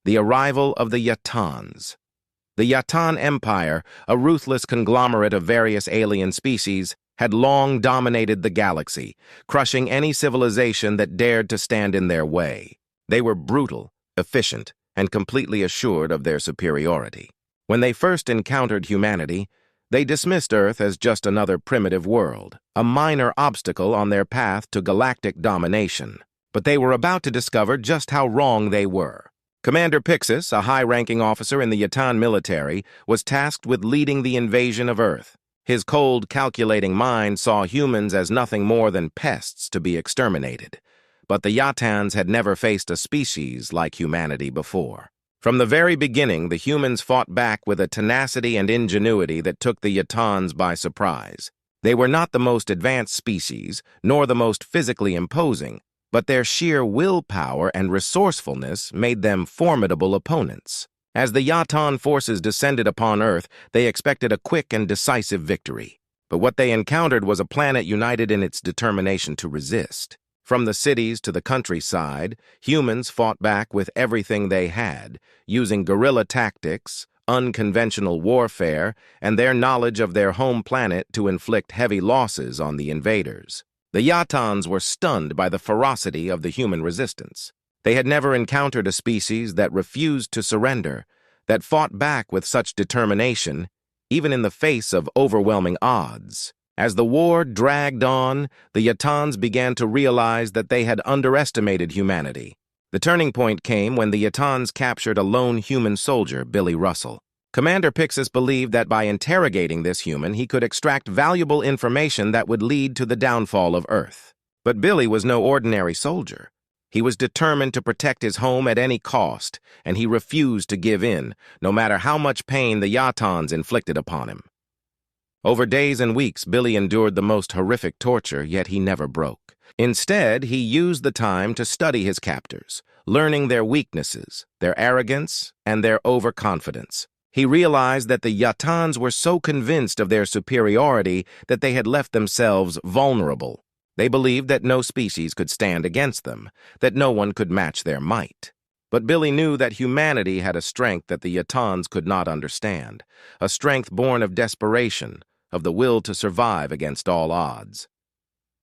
The arrival of the Yatans. The Yatan Empire, a ruthless conglomerate of various alien species, had long dominated the galaxy, crushing any civilization that dared to stand in their way. They were brutal, efficient, and completely assured of their superiority. When they first encountered humanity, they dismissed Earth as just another primitive world, a minor obstacle on their path to galactic domination. But they were about to discover just how wrong they were. Commander Pixis, a high-ranking officer in the Yatan military, was tasked with leading the invasion of Earth. His cold, calculating mind saw humans as nothing more than pests to be exterminated. But the Yatans had never faced a species like humanity before. From the very beginning, the humans fought back with a tenacity and ingenuity that took the Yatans by surprise. They were not the most advanced species, nor the most physically imposing, but their sheer willpower and resourcefulness made them formidable opponents. As the Yatan forces descended upon Earth, they expected a quick and decisive victory. But what they encountered was a planet united in its determination to resist. From the cities to the countryside, humans fought back with everything they had, using guerrilla tactics, unconventional warfare, and their knowledge of their home planet to inflict heavy losses on the invaders. The Yatans were stunned by the ferocity of the human resistance. They had never encountered a species that refused to surrender, that fought back with such determination, even in the face of overwhelming odds. As the war dragged on, the Yatans began to realize that they had underestimated humanity. The turning point came when the Yatans captured a lone human soldier, Billy Russell. Commander Pixis believed that by interrogating this human, he could extract valuable information that would lead to the downfall of Earth. But Billy was no ordinary soldier. He was determined to protect his home at any cost, and he refused to give in, no matter how much pain the Yatans inflicted upon him. Over days and weeks, Billy endured the most horrific torture, yet he never broke. Instead, he used the time to study his captors, learning their weaknesses, their arrogance, and their overconfidence. He realized that the Yatans were so convinced of their superiority that they had left themselves vulnerable. They believed that no species could stand against them, that no one could match their might. But Billy knew that humanity had a strength that the Yatans could not understand, a strength born of desperation, of the will to survive against all odds.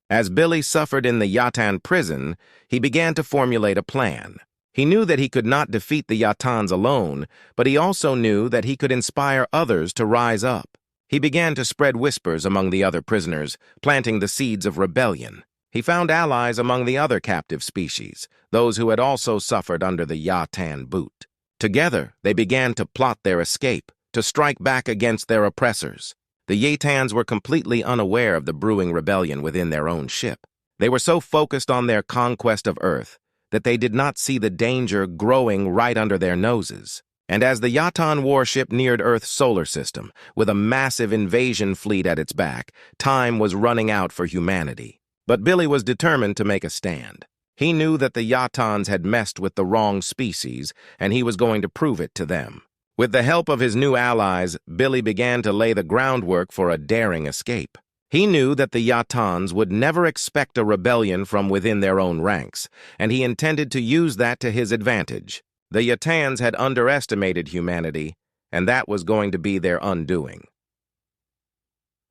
As Billy suffered in the Yatan prison, he began to formulate a plan. He knew that he could not defeat the Yatans alone, but he also knew that he could inspire others to rise up. He began to spread whispers among the other prisoners, planting the seeds of rebellion. He found allies among the other captive species, those who had also suffered under the Yatan boot. Together, they began to plot their escape, to strike back against their oppressors. The Yatans were completely unaware of the brewing rebellion within their own ship. They were so focused on their conquest of Earth that they did not see the danger growing right under their noses. And as the Yatan warship neared Earth's solar system, with a massive invasion fleet at its back, time was running out for humanity. But Billy was determined to make a stand. He knew that the Yatans had messed with the wrong species, and he was going to prove it to them. With the help of his new allies, Billy began to lay the groundwork for a daring escape. He knew that the Yatans would never expect a rebellion from within their own ranks, and he intended to use that to his advantage. The Yatans had underestimated humanity, and that was going to be their undoing.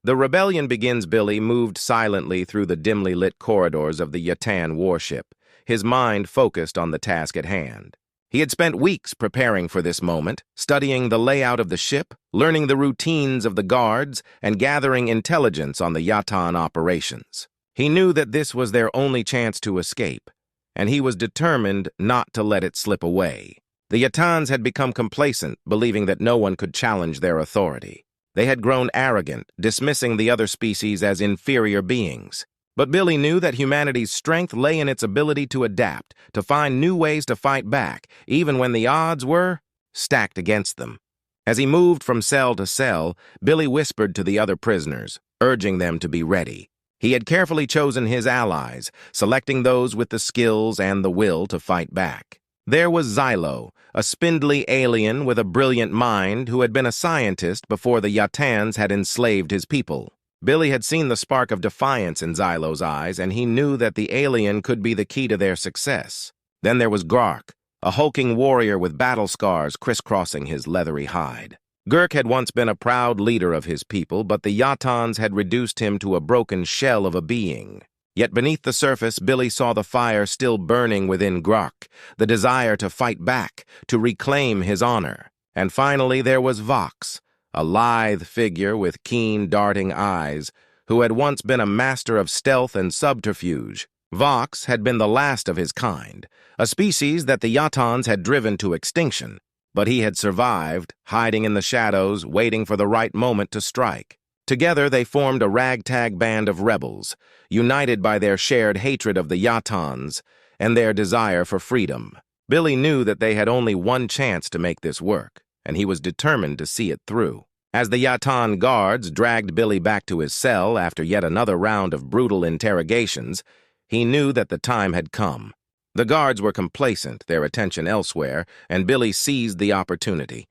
The rebellion begins. Billy moved silently through the dimly lit corridors of the Yatan warship, his mind focused on the task at hand. He had spent weeks preparing for this moment, studying the layout of the ship, learning the routines of the guards, and gathering intelligence on the Yatan operations. He knew that this was their only chance to escape, and he was determined not to let it slip away. The Yatans had become complacent, believing that no one could challenge their authority. They had grown arrogant, dismissing the other species as inferior beings. But Billy knew that humanity's strength lay in its ability to adapt, to find new ways to fight back, even when the odds were stacked against them. As he moved from cell to cell, Billy whispered to the other prisoners, urging them to be ready. He had carefully chosen his allies, selecting those with the skills and the will to fight back. There was Xylo, a spindly alien with a brilliant mind who had been a scientist before the Yatans had enslaved his people. Billy had seen the spark of defiance in Xylo's eyes, and he knew that the alien could be the key to their success. Then there was Grark, a hulking warrior with battle scars crisscrossing his leathery hide. Gurk had once been a proud leader of his people, but the Yatans had reduced him to a broken shell of a being. Yet beneath the surface, Billy saw the fire still burning within Gurk, the desire to fight back, to reclaim his honor. And finally there was Vox, a lithe figure with keen, darting eyes, who had once been a master of stealth and subterfuge. Vox had been the last of his kind, a species that the Yatans had driven to extinction, but he had survived, hiding in the shadows, waiting for the right moment to strike. Together they formed a ragtag band of rebels, united by their shared hatred of the Yatans and their desire for freedom. Billy knew that they had only one chance to make this work, and he was determined to see it through. As the Yatan guards dragged Billy back to his cell after yet another round of brutal interrogations, he knew that the time had come. The guards were complacent, their attention elsewhere, and Billy seized the opportunity.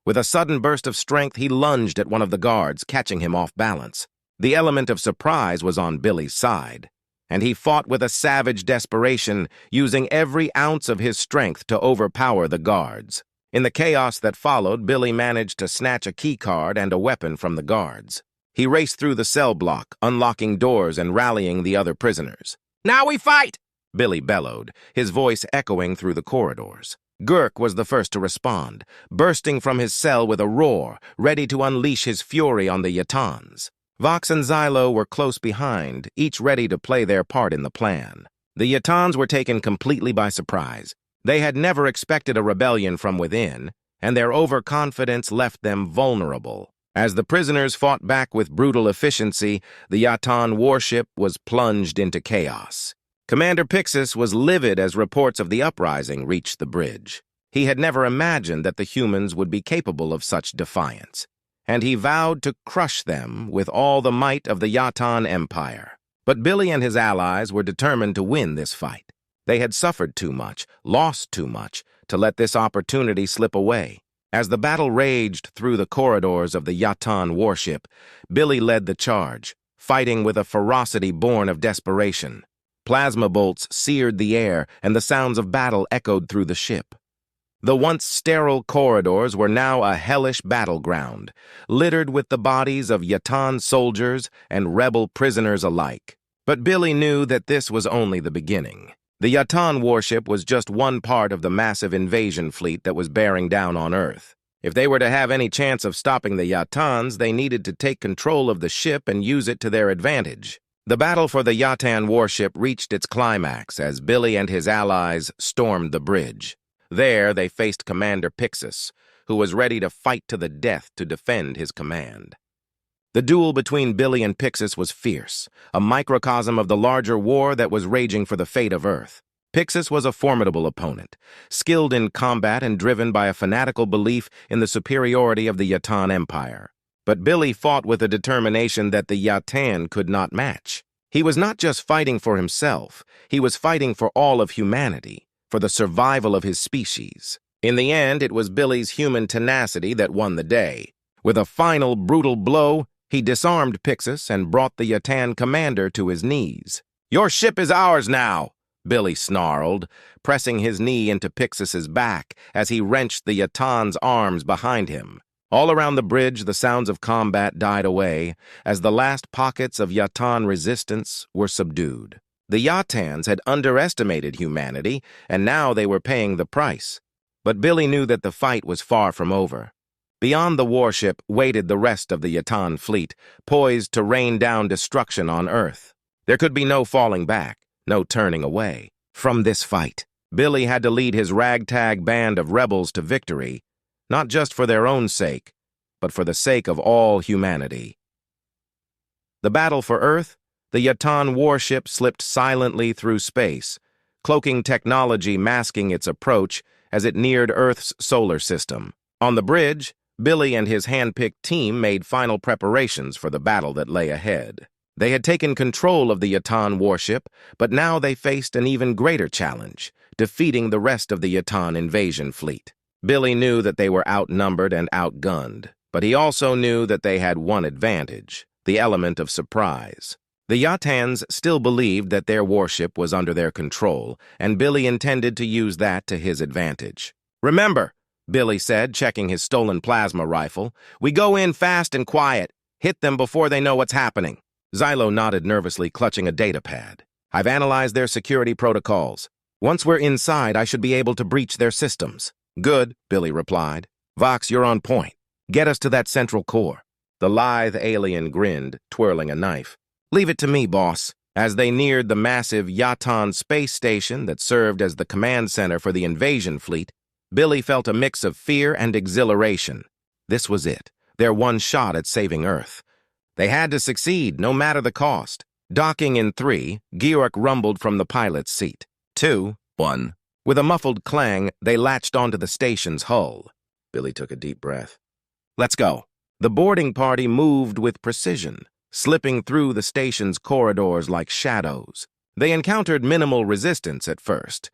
With a sudden burst of strength, he lunged at one of the guards, catching him off balance. The element of surprise was on Billy's side, and he fought with a savage desperation, using every ounce of his strength to overpower the guards. In the chaos that followed, Billy managed to snatch a keycard and a weapon from the guards. He raced through the cell block, unlocking doors and rallying the other prisoners. "Now we fight!" Billy bellowed, his voice echoing through the corridors. Gurk was the first to respond, bursting from his cell with a roar, ready to unleash his fury on the Yatans. Vox and Xylo were close behind, each ready to play their part in the plan. The Yatans were taken completely by surprise. They had never expected a rebellion from within, and their overconfidence left them vulnerable. As the prisoners fought back with brutal efficiency, the Yatan warship was plunged into chaos. Commander Pixis was livid as reports of the uprising reached the bridge. He had never imagined that the humans would be capable of such defiance, and he vowed to crush them with all the might of the Yatan Empire. But Billy and his allies were determined to win this fight. They had suffered too much, lost too much, to let this opportunity slip away. As the battle raged through the corridors of the Yatan warship, Billy led the charge, fighting with a ferocity born of desperation. Plasma bolts seared the air, and the sounds of battle echoed through the ship. The once sterile corridors were now a hellish battleground, littered with the bodies of Yatan soldiers and rebel prisoners alike. But Billy knew that this was only the beginning. The Yatan warship was just one part of the massive invasion fleet that was bearing down on Earth. If they were to have any chance of stopping the Yatans, they needed to take control of the ship and use it to their advantage. The battle for the Yatan warship reached its climax as Billy and his allies stormed the bridge. There they faced Commander Pixis, who was ready to fight to the death to defend his command. The duel between Billy and Pixis was fierce, a microcosm of the larger war that was raging for the fate of Earth. Pixis was a formidable opponent, skilled in combat and driven by a fanatical belief in the superiority of the Yatan Empire. But Billy fought with a determination that the Yatan could not match. He was not just fighting for himself, he was fighting for all of humanity, for the survival of his species. In the end, it was Billy's human tenacity that won the day. With a final brutal blow, he disarmed Pixis and brought the Yatan commander to his knees. "Your ship is ours now," Billy snarled, pressing his knee into Pixis's back as he wrenched the Yatan's arms behind him. All around the bridge, the sounds of combat died away as the last pockets of Yatan resistance were subdued. The Yatans had underestimated humanity, and now they were paying the price. But Billy knew that the fight was far from over. Beyond the warship waited the rest of the Yatan fleet, poised to rain down destruction on Earth. There could be no falling back, no turning away. From this fight, Billy had to lead his ragtag band of rebels to victory, not just for their own sake, but for the sake of all humanity. The battle for Earth, the Yatan warship slipped silently through space, cloaking technology masking its approach as it neared Earth's solar system. On the bridge, Billy and his hand-picked team made final preparations for the battle that lay ahead. They had taken control of the Yatan warship, but now they faced an even greater challenge, defeating the rest of the Yatan invasion fleet. Billy knew that they were outnumbered and outgunned, but he also knew that they had one advantage, the element of surprise. The Yatans still believed that their warship was under their control, and Billy intended to use that to his advantage. "Remember," Billy said, checking his stolen plasma rifle, "we go in fast and quiet. Hit them before they know what's happening." Xylo nodded nervously, clutching a data pad. "I've analyzed their security protocols. Once we're inside, I should be able to breach their systems." "Good," Billy replied. "Vox, you're on point. Get us to that central core." The lithe alien grinned, twirling a knife. "Leave it to me, boss." As they neared the massive Yatan space station that served as the command center for the invasion fleet, Billy felt a mix of fear and exhilaration. This was it, their one shot at saving Earth. They had to succeed, no matter the cost. Docking in 3, Georg rumbled from the pilot's seat. 2, 1. With a muffled clang, they latched onto the station's hull. Billy took a deep breath. "Let's go." The boarding party moved with precision, slipping through the station's corridors like shadows. They encountered minimal resistance at first,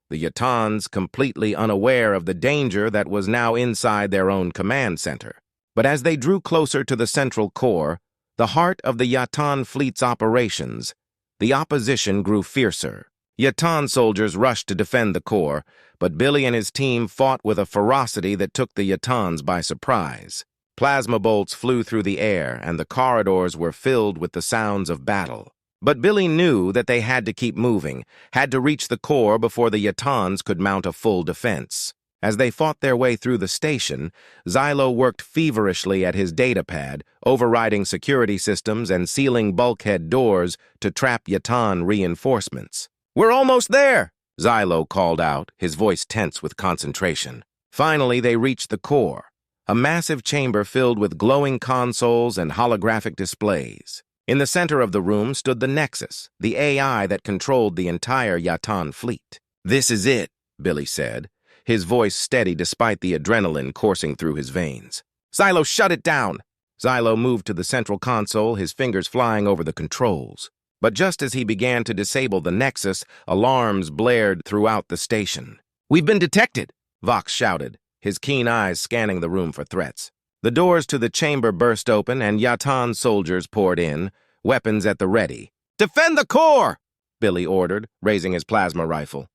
the Yatans completely unaware of the danger that was now inside their own command center. But as they drew closer to the central core, the heart of the Yatan fleet's operations, the opposition grew fiercer. Yatan soldiers rushed to defend the core, but Billy and his team fought with a ferocity that took the Yatans by surprise. Plasma bolts flew through the air, and the corridors were filled with the sounds of battle. But Billy knew that they had to keep moving, had to reach the core before the Yatans could mount a full defense. As they fought their way through the station, Xylo worked feverishly at his datapad, overriding security systems and sealing bulkhead doors to trap Yatan reinforcements. "We're almost there," Xylo called out, his voice tense with concentration. Finally, they reached the core, a massive chamber filled with glowing consoles and holographic displays. In the center of the room stood the Nexus, the AI that controlled the entire Yatan fleet. "This is it," Billy said, his voice steady despite the adrenaline coursing through his veins. "Xylo, shut it down!" Xylo moved to the central console, his fingers flying over the controls. But just as he began to disable the Nexus, alarms blared throughout the station. "We've been detected!" Vox shouted, his keen eyes scanning the room for threats. The doors to the chamber burst open and Yatan soldiers poured in, weapons at the ready. "Defend the core!" Billy ordered, raising his plasma rifle.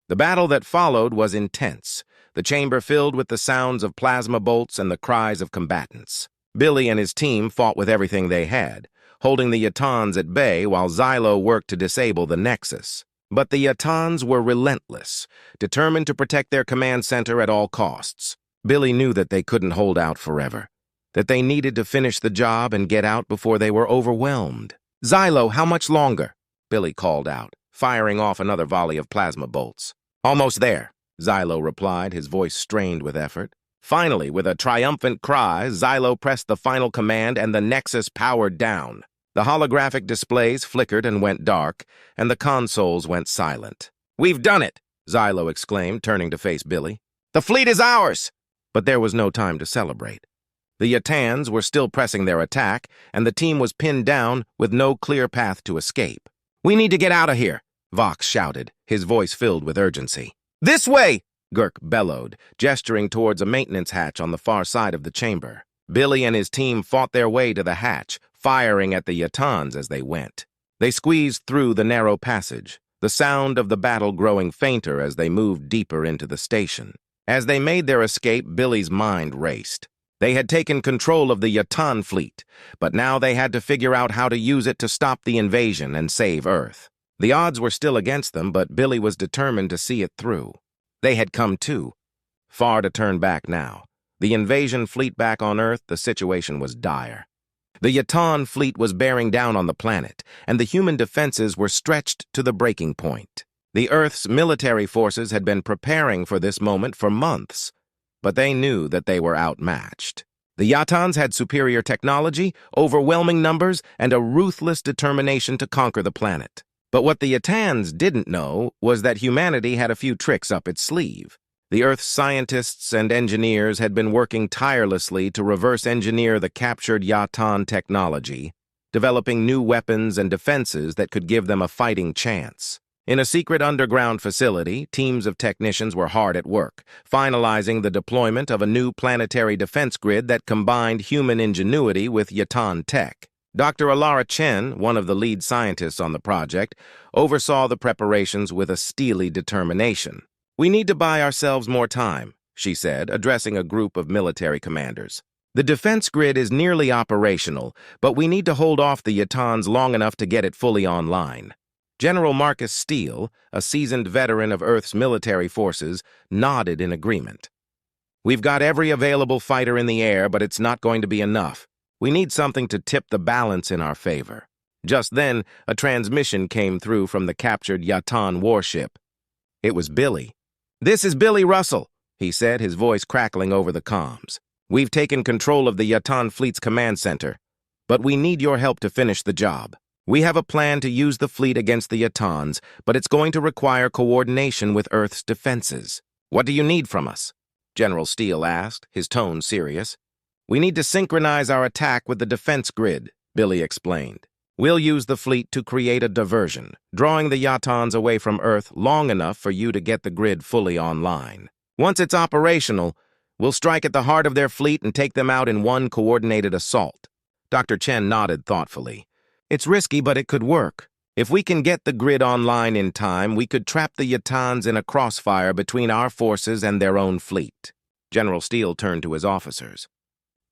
The battle that followed was intense, the chamber filled with the sounds of plasma bolts and the cries of combatants. Billy and his team fought with everything they had, holding the Yatans at bay while Xylo worked to disable the Nexus. But the Yatans were relentless, determined to protect their command center at all costs. Billy knew that they couldn't hold out forever, that they needed to finish the job and get out before they were overwhelmed. "Xylo, how much longer?" Billy called out, firing off another volley of plasma bolts. "Almost there," Xylo replied, his voice strained with effort. Finally, with a triumphant cry, Xylo pressed the final command and the Nexus powered down. The holographic displays flickered and went dark, and the consoles went silent. "We've done it!" Xylo exclaimed, turning to face Billy. "The fleet is ours!" But there was no time to celebrate. The Yatans were still pressing their attack, and the team was pinned down with no clear path to escape. "We need to get out of here," Vox shouted, his voice filled with urgency. "This way!" Gurk bellowed, gesturing towards a maintenance hatch on the far side of the chamber. Billy and his team fought their way to the hatch, firing at the Yatans as they went. They squeezed through the narrow passage, the sound of the battle growing fainter as they moved deeper into the station. As they made their escape, Billy's mind raced. They had taken control of the Yatan fleet, but now they had to figure out how to use it to stop the invasion and save Earth. The odds were still against them, but Billy was determined to see it through. They had come too far to turn back now. The invasion fleet back on Earth, the situation was dire. The Yatan fleet was bearing down on the planet, and the human defenses were stretched to the breaking point. The Earth's military forces had been preparing for this moment for months, but they knew that they were outmatched. The Yatans had superior technology, overwhelming numbers, and a ruthless determination to conquer the planet. But what the Yatans didn't know was that humanity had a few tricks up its sleeve. The Earth's scientists and engineers had been working tirelessly to reverse engineer the captured Yatan technology, developing new weapons and defenses that could give them a fighting chance. In a secret underground facility, teams of technicians were hard at work, finalizing the deployment of a new planetary defense grid that combined human ingenuity with Yatan tech. Dr. Alara Chen, one of the lead scientists on the project, oversaw the preparations with a steely determination. "We need to buy ourselves more time," she said, addressing a group of military commanders. "The defense grid is nearly operational, but we need to hold off the Yatans long enough to get it fully online." General Marcus Steele, a seasoned veteran of Earth's military forces, nodded in agreement. "We've got every available fighter in the air, but it's not going to be enough. We need something to tip the balance in our favor." Just then, a transmission came through from the captured Yatan warship. It was Billy. "This is Billy Russell," he said, his voice crackling over the comms. "We've taken control of the Yatan fleet's command center, but we need your help to finish the job. We have a plan to use the fleet against the Yatans, but it's going to require coordination with Earth's defenses." "What do you need from us?" General Steele asked, his tone serious. "We need to synchronize our attack with the defense grid," Billy explained. "We'll use the fleet to create a diversion, drawing the Yatans away from Earth long enough for you to get the grid fully online. Once it's operational, we'll strike at the heart of their fleet and take them out in one coordinated assault." Dr. Chen nodded thoughtfully. "It's risky, but it could work. If we can get the grid online in time, we could trap the Yatans in a crossfire between our forces and their own fleet." General Steele turned to his officers.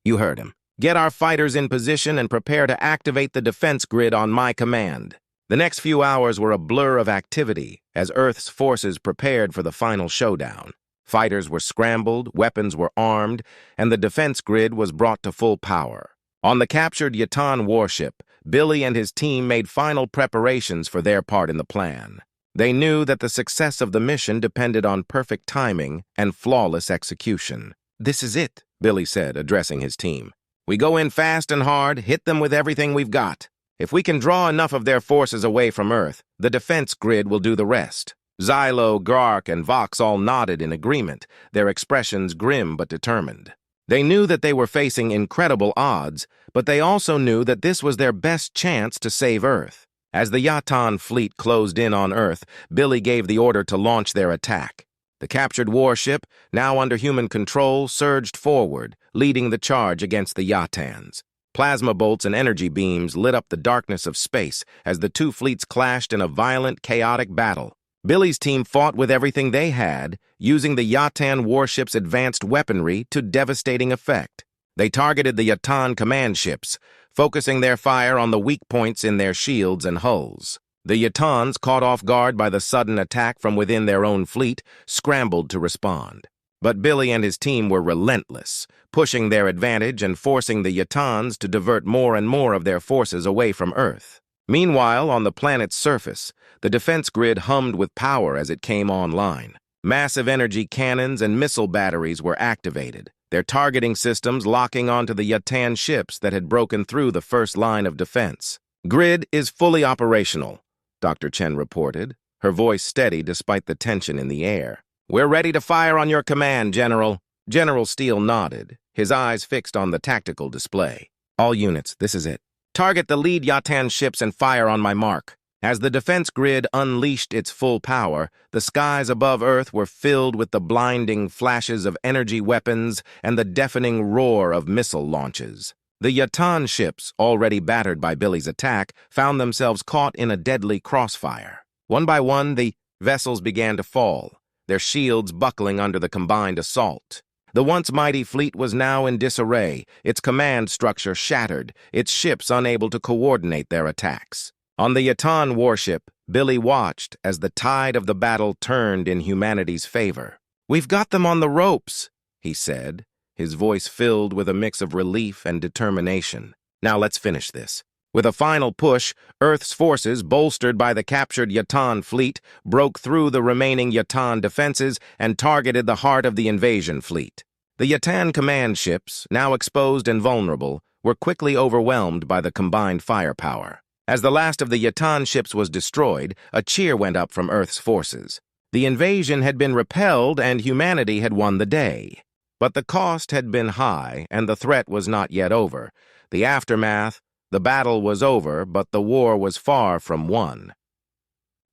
"You heard him. Get our fighters in position and prepare to activate the defense grid on my command." The next few hours were a blur of activity as Earth's forces prepared for the final showdown. Fighters were scrambled, weapons were armed, and the defense grid was brought to full power. On the captured Yatan warship, Billy and his team made final preparations for their part in the plan. They knew that the success of the mission depended on perfect timing and flawless execution. "This is it," Billy said, addressing his team. "We go in fast and hard, hit them with everything we've got. If we can draw enough of their forces away from Earth, the defense grid will do the rest." Xylo, Gark, and Vox all nodded in agreement, their expressions grim but determined. They knew that they were facing incredible odds, but they also knew that this was their best chance to save Earth. As the Yatan fleet closed in on Earth, Billy gave the order to launch their attack. The captured warship, now under human control, surged forward, leading the charge against the Yatans. Plasma bolts and energy beams lit up the darkness of space as the two fleets clashed in a violent, chaotic battle. Billy's team fought with everything they had, using the Yatan warship's advanced weaponry to devastating effect. They targeted the Yatan command ships, focusing their fire on the weak points in their shields and hulls. The Yatans, caught off guard by the sudden attack from within their own fleet, scrambled to respond. But Billy and his team were relentless, pushing their advantage and forcing the Yatans to divert more and more of their forces away from Earth. Meanwhile, on the planet's surface, the defense grid hummed with power as it came online. Massive energy cannons and missile batteries were activated, their targeting systems locking onto the Yatan ships that had broken through the first line of defense. "Grid is fully operational," Dr. Chen reported, her voice steady despite the tension in the air. "We're ready to fire on your command, General." General Steele nodded, his eyes fixed on the tactical display. "All units, this is it. Target the lead Yatan ships and fire on my mark." As the defense grid unleashed its full power, the skies above Earth were filled with the blinding flashes of energy weapons and the deafening roar of missile launches. The Yatan ships, already battered by Billy's attack, found themselves caught in a deadly crossfire. One by one, the vessels began to fall, their shields buckling under the combined assault. The once mighty fleet was now in disarray, its command structure shattered, its ships unable to coordinate their attacks. On the Yatan warship, Billy watched as the tide of the battle turned in humanity's favor. "We've got them on the ropes," he said, his voice filled with a mix of relief and determination. "Now let's finish this." With a final push, Earth's forces, bolstered by the captured Yatan fleet, broke through the remaining Yatan defenses and targeted the heart of the invasion fleet. The Yatan command ships, now exposed and vulnerable, were quickly overwhelmed by the combined firepower. As the last of the Yatan ships was destroyed, a cheer went up from Earth's forces. The invasion had been repelled and humanity had won the day. But the cost had been high and the threat was not yet over. The aftermath, the battle was over, but the war was far from won.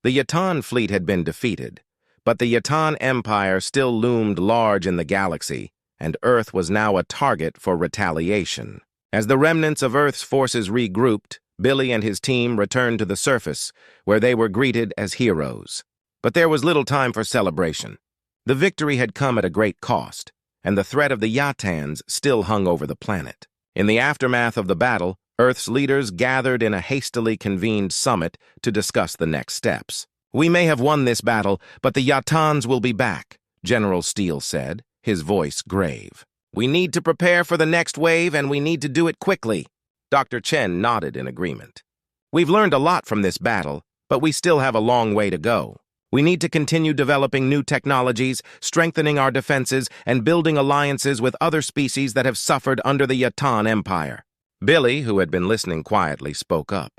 The Yatan fleet had been defeated, but the Yatan Empire still loomed large in the galaxy, and Earth was now a target for retaliation. As the remnants of Earth's forces regrouped, Billy and his team returned to the surface, where they were greeted as heroes. But there was little time for celebration. The victory had come at a great cost, and the threat of the Yatans still hung over the planet. In the aftermath of the battle, Earth's leaders gathered in a hastily convened summit to discuss the next steps. "We may have won this battle, but the Yatans will be back," General Steele said, his voice grave. "We need to prepare for the next wave, and we need to do it quickly." Dr. Chen nodded in agreement. "We've learned a lot from this battle, but we still have a long way to go. We need to continue developing new technologies, strengthening our defenses, and building alliances with other species that have suffered under the Yatan Empire." Billy, who had been listening quietly, spoke up.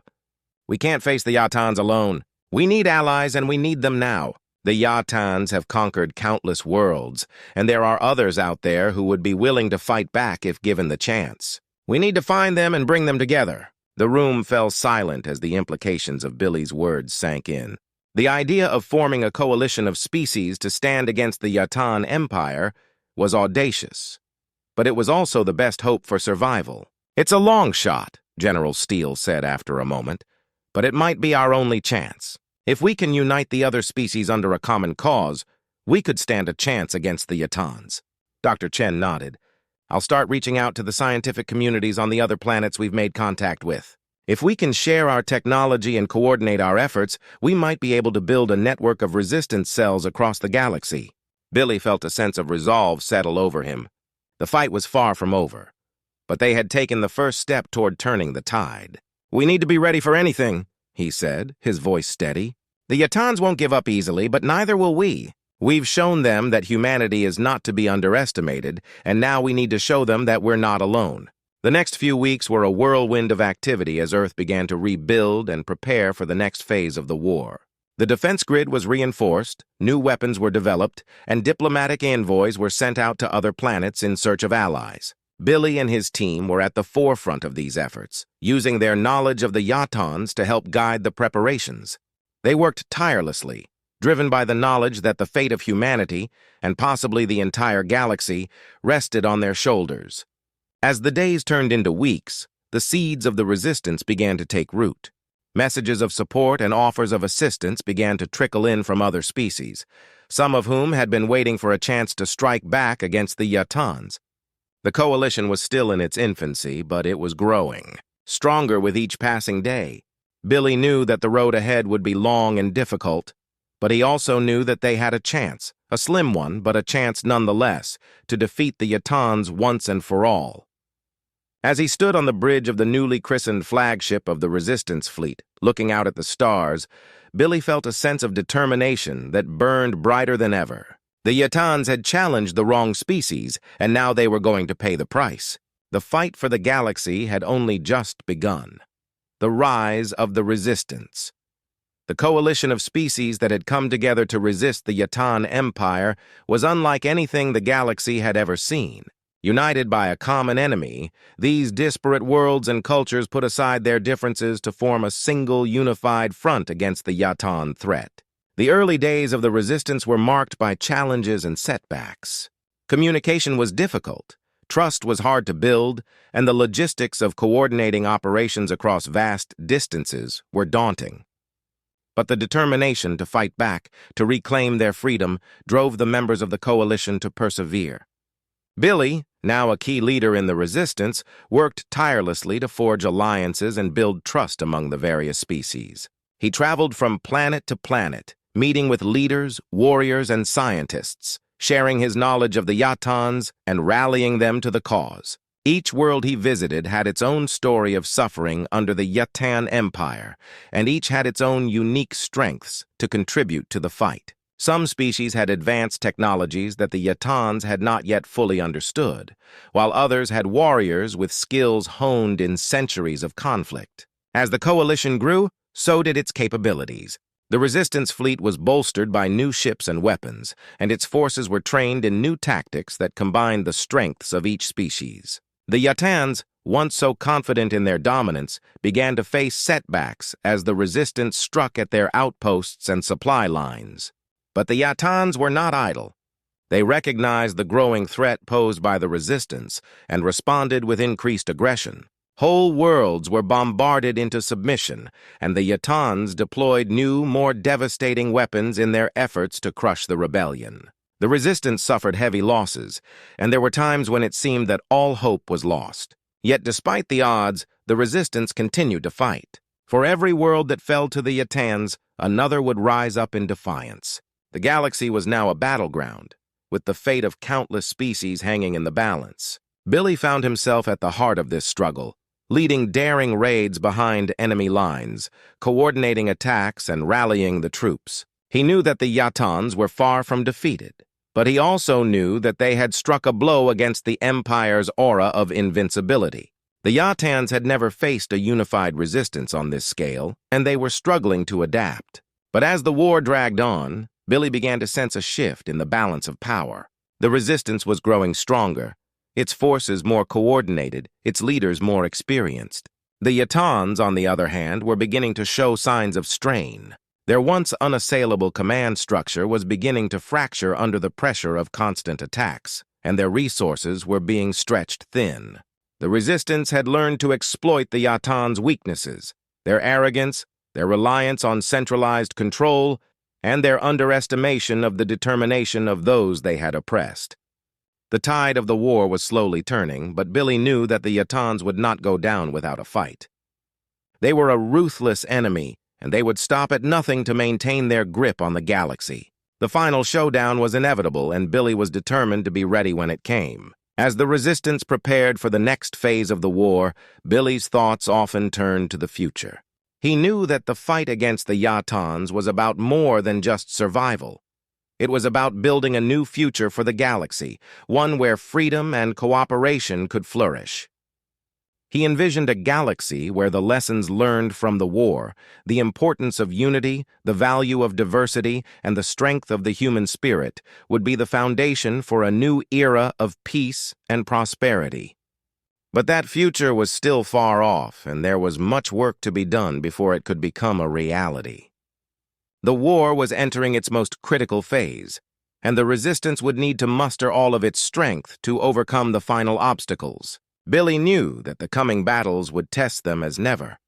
"We can't face the Yatans alone. We need allies, and we need them now. The Yatans have conquered countless worlds, and there are others out there who would be willing to fight back if given the chance. We need to find them and bring them together." The room fell silent as the implications of Billy's words sank in. The idea of forming a coalition of species to stand against the Yatan Empire was audacious, but it was also the best hope for survival. "It's a long shot," General Steele said after a moment, "but it might be our only chance. If we can unite the other species under a common cause, we could stand a chance against the Yatans." Dr. Chen nodded. "I'll start reaching out to the scientific communities on the other planets we've made contact with. If we can share our technology and coordinate our efforts, we might be able to build a network of resistance cells across the galaxy." Billy felt a sense of resolve settle over him. The fight was far from over, but they had taken the first step toward turning the tide. "We need to be ready for anything," he said, his voice steady. "The Yatans won't give up easily, but neither will we. We've shown them that humanity is not to be underestimated, and now we need to show them that we're not alone." The next few weeks were a whirlwind of activity as Earth began to rebuild and prepare for the next phase of the war. The defense grid was reinforced, new weapons were developed, and diplomatic envoys were sent out to other planets in search of allies. Billy and his team were at the forefront of these efforts, using their knowledge of the Yatans to help guide the preparations. They worked tirelessly, driven by the knowledge that the fate of humanity, and possibly the entire galaxy, rested on their shoulders. As the days turned into weeks, the seeds of the resistance began to take root. Messages of support and offers of assistance began to trickle in from other species, some of whom had been waiting for a chance to strike back against the Yatans. The coalition was still in its infancy, but it was growing, stronger with each passing day. Billy knew that the road ahead would be long and difficult, but he also knew that they had a chance, a slim one, but a chance nonetheless, to defeat the Yatans once and for all. As he stood on the bridge of the newly christened flagship of the Resistance Fleet, looking out at the stars, Billy felt a sense of determination that burned brighter than ever. The Yatans had challenged the wrong species, and now they were going to pay the price. The fight for the galaxy had only just begun. The rise of the Resistance. The coalition of species that had come together to resist the Yatan Empire was unlike anything the galaxy had ever seen. United by a common enemy, these disparate worlds and cultures put aside their differences to form a single unified front against the Yatan threat. The early days of the resistance were marked by challenges and setbacks. Communication was difficult, trust was hard to build, and the logistics of coordinating operations across vast distances were daunting. But the determination to fight back, to reclaim their freedom, drove the members of the coalition to persevere. Billy, now a key leader in the resistance, worked tirelessly to forge alliances and build trust among the various species. He traveled from planet to planet, meeting with leaders, warriors, and scientists, sharing his knowledge of the Yatans and rallying them to the cause. Each world he visited had its own story of suffering under the Yatan Empire, and each had its own unique strengths to contribute to the fight. Some species had advanced technologies that the Yatans had not yet fully understood, while others had warriors with skills honed in centuries of conflict. As the coalition grew, so did its capabilities. The resistance fleet was bolstered by new ships and weapons, and its forces were trained in new tactics that combined the strengths of each species. The Yatans, once so confident in their dominance, began to face setbacks as the resistance struck at their outposts and supply lines. But the Yatans were not idle. They recognized the growing threat posed by the resistance and responded with increased aggression. Whole worlds were bombarded into submission, and the Yatans deployed new, more devastating weapons in their efforts to crush the rebellion. The resistance suffered heavy losses, and there were times when it seemed that all hope was lost. Yet despite the odds, the resistance continued to fight. For every world that fell to the Yatans, another would rise up in defiance. The galaxy was now a battleground, with the fate of countless species hanging in the balance. Billy found himself at the heart of this struggle, leading daring raids behind enemy lines, coordinating attacks and rallying the troops. He knew that the Yatans were far from defeated, but he also knew that they had struck a blow against the Empire's aura of invincibility. The Yatans had never faced a unified resistance on this scale, and they were struggling to adapt. But as the war dragged on, Billy began to sense a shift in the balance of power. The resistance was growing stronger, its forces more coordinated, its leaders more experienced. The Yatans, on the other hand, were beginning to show signs of strain. Their once unassailable command structure was beginning to fracture under the pressure of constant attacks, and their resources were being stretched thin. The resistance had learned to exploit the Yatans' weaknesses, their arrogance, their reliance on centralized control, and their underestimation of the determination of those they had oppressed. The tide of the war was slowly turning, but Billy knew that the Yatans would not go down without a fight. They were a ruthless enemy, and they would stop at nothing to maintain their grip on the galaxy. The final showdown was inevitable, and Billy was determined to be ready when it came. As the resistance prepared for the next phase of the war, Billy's thoughts often turned to the future. He knew that the fight against the Yatans was about more than just survival. It was about building a new future for the galaxy, one where freedom and cooperation could flourish. He envisioned a galaxy where the lessons learned from the war, the importance of unity, the value of diversity, and the strength of the human spirit would be the foundation for a new era of peace and prosperity. But that future was still far off, and there was much work to be done before it could become a reality. The war was entering its most critical phase, and the resistance would need to muster all of its strength to overcome the final obstacles. Billy knew that the coming battles would test them as never.